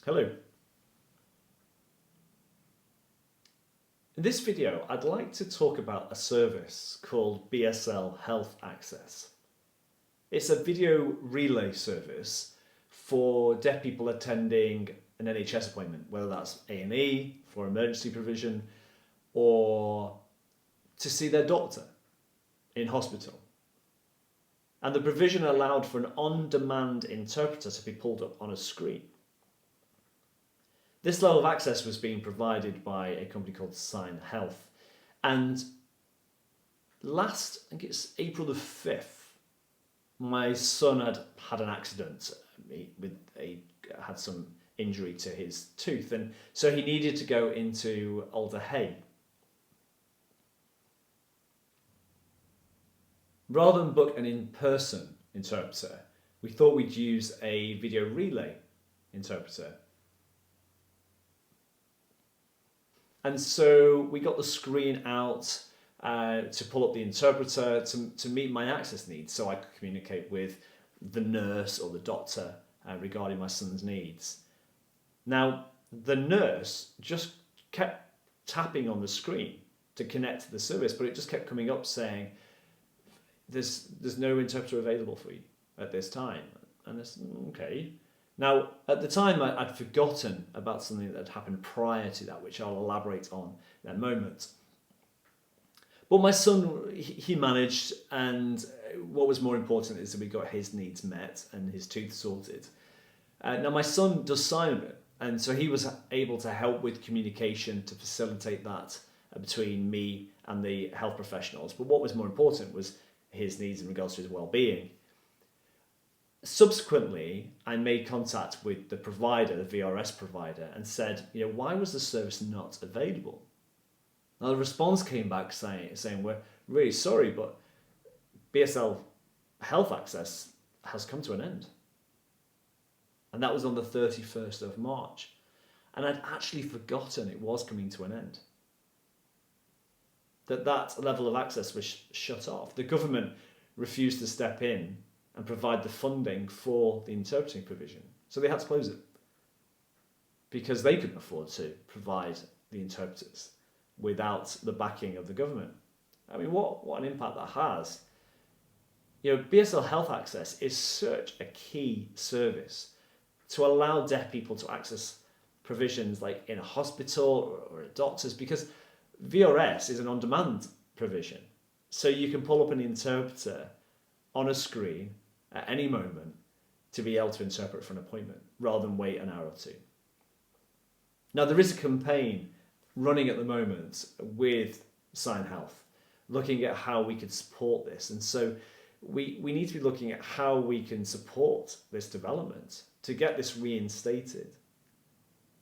Hello. In this video, I'd like to talk about a service called BSL Health Access. It's a video relay service for deaf people attending an NHS appointment, whether that's A&E for emergency provision or to see their doctor in hospital. And the provision allowed for an on-demand interpreter to be pulled up on a screen. This level of access was being provided by a company called Sign Health. And I think it's April the 5th, my son had an accident. Had some injury to his tooth, and so he needed to go into Alder Hey. Rather than book an in-person interpreter, we thought we'd use a video relay interpreter. And so we got the screen out to pull up the interpreter to meet my access needs, so I could communicate with the nurse or the doctor regarding my son's needs. Now, the nurse just kept tapping on the screen to connect to the service, but it just kept coming up saying, there's no interpreter available for you at this time. And it's okay. Now, at the time, I'd forgotten about something that had happened prior to that, which I'll elaborate on in a moment. But my son, he managed, and what was more important is that we got his needs met and his tooth sorted. Now, my son does sign a bit, and so he was able to help with communication to facilitate that between me and the health professionals. But what was more important was his needs in regards to his well-being. Subsequently, I made contact with the provider, the VRS provider, and said, why was the service not available? Now, the response came back saying, we're really sorry, but BSL Health Access has come to an end. And that was on the 31st of March. And I'd actually forgotten it was coming to an end. That level of access was shut off. The government refused to step in and provide the funding for the interpreting provision. So they had to close it because they couldn't afford to provide the interpreters without the backing of the government. I mean, what an impact that has. BSL Health Access is such a key service to allow deaf people to access provisions like in a hospital or a doctor's, because VRS is an on-demand provision. So you can pull up an interpreter on a screen at any moment to be able to interpret for an appointment rather than wait an hour or two. Now, there is a campaign running at the moment with Sign Health looking at how we could support this. And so we need to be looking at how we can support this development to get this reinstated,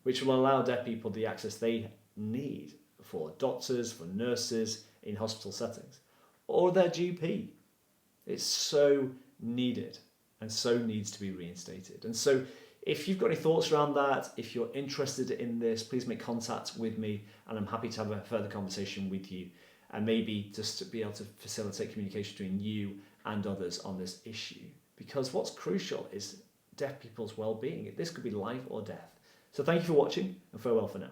which will allow deaf people the access they need for doctors, for nurses in hospital settings, or their GP. It's so needed and so needs to be reinstated. And so if you've got any thoughts around that, if you're interested in this, please make contact with me, and I'm happy to have a further conversation with you, and maybe just to be able to facilitate communication between you and others on this issue. Because what's crucial is deaf people's well-being. This could be life or death. So thank you for watching, and farewell for now.